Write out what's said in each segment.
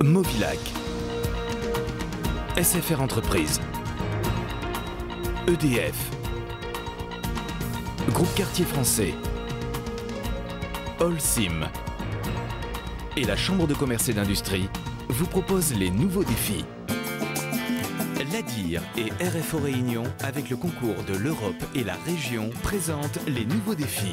Mobilac, SFR Entreprises, EDF, Groupe Quartier Français, Holcim et la Chambre de commerce et d'industrie vous proposent les nouveaux défis. L'ADIR et RFO Réunion, avec le concours de l'Europe et la région, présentent les nouveaux défis.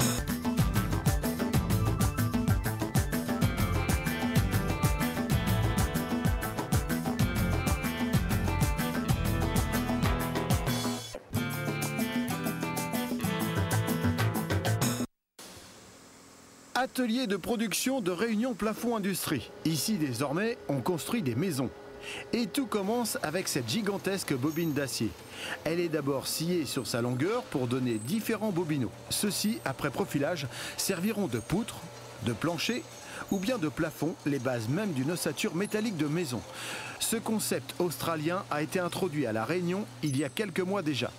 Atelier de production de Réunion Plafond Industrie. Ici, désormais, on construit des maisons. Et tout commence avec cette gigantesque bobine d'acier. Elle est d'abord sciée sur sa longueur pour donner différents bobinaux. Ceux-ci, après profilage, serviront de poutre, de plancher ou bien de plafond, les bases même d'une ossature métallique de maison. Ce concept australien a été introduit à La Réunion il y a quelques mois déjà.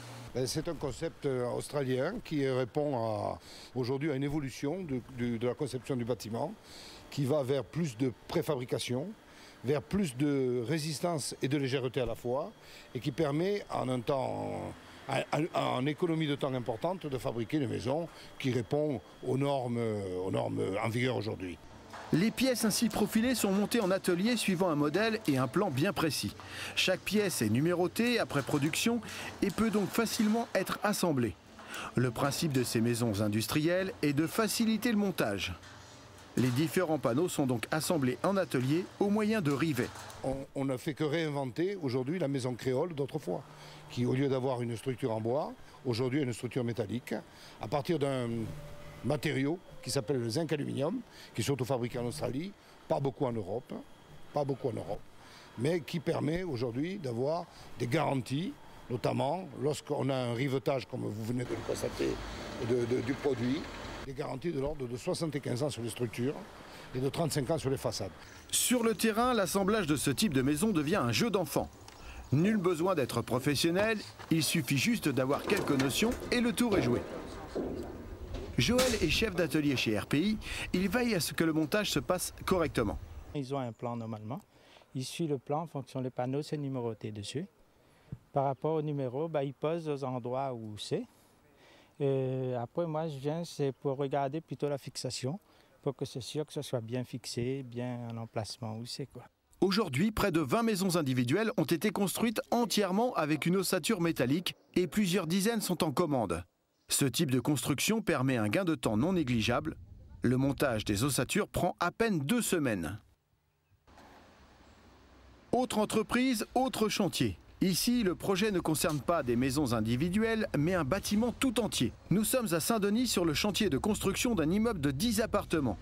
C'est un concept australien qui répond aujourd'hui à une évolution de la conception du bâtiment qui va vers plus de préfabrication, vers plus de résistance et de légèreté à la fois et qui permet en économie de temps importante de fabriquer une maison qui répond aux normes en vigueur aujourd'hui. Les pièces ainsi profilées sont montées en atelier suivant un modèle et un plan bien précis. Chaque pièce est numérotée après production et peut donc facilement être assemblée. Le principe de ces maisons industrielles est de faciliter le montage. Les différents panneaux sont donc assemblés en atelier au moyen de rivets. On n'a fait que réinventer aujourd'hui la maison créole d'autrefois, qui au lieu d'avoir une structure en bois, aujourd'hui a une structure métallique, à partir d'un matériau qui s'appelle le zinc aluminium, qui est surtout fabriqué en Australie, pas beaucoup en Europe, mais qui permet aujourd'hui d'avoir des garanties, notamment lorsqu'on a un rivetage, comme vous venez de le constater, du produit, des garanties de l'ordre de 75 ans sur les structures et de 35 ans sur les façades. Sur le terrain, l'assemblage de ce type de maison devient un jeu d'enfant. Nul besoin d'être professionnel, il suffit juste d'avoir quelques notions et le tour est joué. Joël est chef d'atelier chez RPI, il veille à ce que le montage se passe correctement. Ils ont un plan normalement, ils suivent le plan en fonction des panneaux, c'est numéroté dessus. Par rapport au numéro, ils posent aux endroits où c'est. Après moi je viens, c'est pour regarder plutôt la fixation, pour que c'est sûr que ce soit bien fixé, bien en emplacement où c'est quoi. Aujourd'hui, près de 20 maisons individuelles ont été construites entièrement avec une ossature métallique et plusieurs dizaines sont en commande. Ce type de construction permet un gain de temps non négligeable. Le montage des ossatures prend à peine 2 semaines. Autre entreprise, autre chantier. Ici, le projet ne concerne pas des maisons individuelles, mais un bâtiment tout entier. Nous sommes à Saint-Denis sur le chantier de construction d'un immeuble de 10 appartements.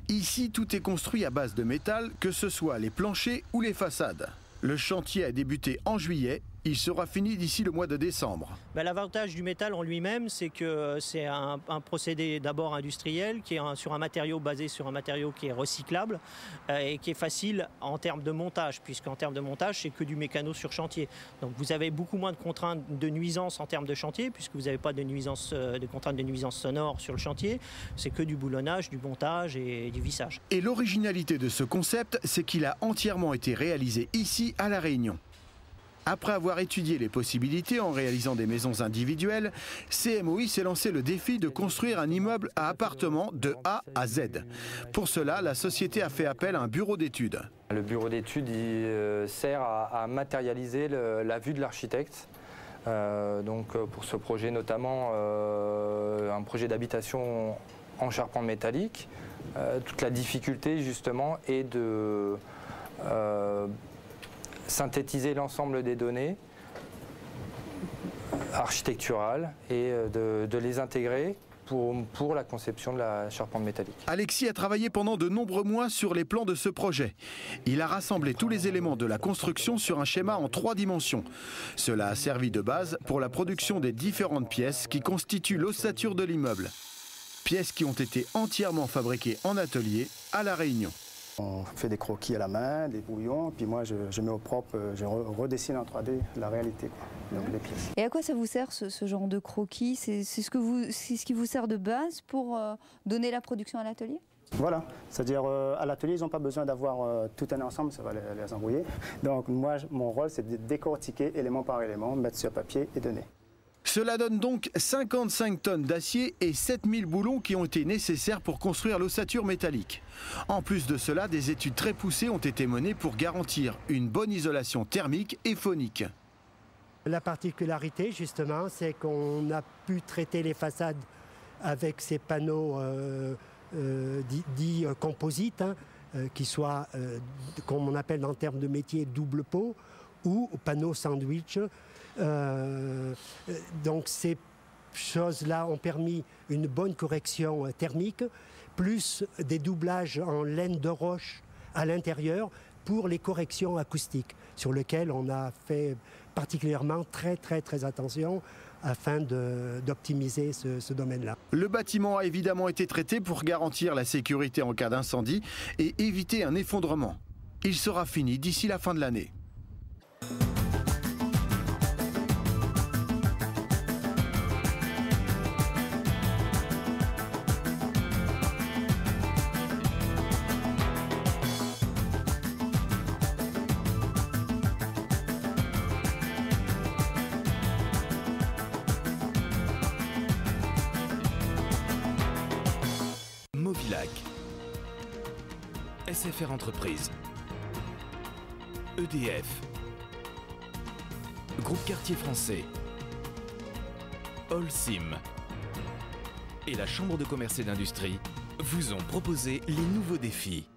Ici, tout est construit à base de métal, que ce soit les planchers ou les façades. Le chantier a débuté en juillet. Il sera fini d'ici le mois de décembre. L'avantage du métal en lui-même, c'est que c'est un procédé d'abord industriel qui est sur un matériau basé sur un matériau qui est recyclable et qui est facile en termes de montage, puisqu'en termes de montage, c'est que du mécano sur chantier. Donc vous avez beaucoup moins de contraintes de nuisance en termes de chantier, puisque vous n'avez pas de contraintes de nuisance sonore sur le chantier. C'est que du boulonnage, du montage et du vissage. Et l'originalité de ce concept, c'est qu'il a entièrement été réalisé ici à La Réunion. Après avoir étudié les possibilités en réalisant des maisons individuelles, CMOI s'est lancé le défi de construire un immeuble à appartements de A à Z. Pour cela, la société a fait appel à un bureau d'études. Le bureau d'études sert à matérialiser la vue de l'architecte. Donc pour ce projet notamment, un projet d'habitation en charpente métallique. Toute la difficulté justement est de synthétiser l'ensemble des données architecturales et de les intégrer pour la conception de la charpente métallique. Alexis a travaillé pendant de nombreux mois sur les plans de ce projet. Il a rassemblé tous les éléments de la construction sur un schéma en 3 dimensions. Cela a servi de base pour la production des différentes pièces qui constituent l'ossature de l'immeuble. Pièces qui ont été entièrement fabriquées en atelier à La Réunion. On fait des croquis à la main, des brouillons, puis moi je mets au propre, je redessine en 3D la réalité, donc les pièces. Et à quoi ça vous sert ce genre de croquis? C'est ce qui vous sert de base pour donner la production à l'atelier? Voilà, c'est-à-dire à l'atelier, ils n'ont pas besoin d'avoir tout un ensemble, ça va les embrouiller. Donc moi, mon rôle, c'est de décortiquer élément par élément, mettre sur papier et donner. Cela donne donc 55 tonnes d'acier et 7000 boulons qui ont été nécessaires pour construire l'ossature métallique. En plus de cela, des études très poussées ont été menées pour garantir une bonne isolation thermique et phonique. La particularité, justement, c'est qu'on a pu traiter les façades avec ces panneaux dits composites, qui soient, comme on appelle en termes de métier, double pot ou panneaux sandwich. Donc ces choses-là ont permis une bonne correction thermique, plus des doublages en laine de roche à l'intérieur pour les corrections acoustiques, sur lesquelles on a fait particulièrement très attention afin d'optimiser ce domaine-là. Le bâtiment a évidemment été traité pour garantir la sécurité en cas d'incendie et éviter un effondrement. Il sera fini d'ici la fin de l'année. Movilac, SFR Entreprises, EDF, Groupe Quartier Français, Holcim et la Chambre de commerce et d'industrie vous ont proposé les nouveaux défis.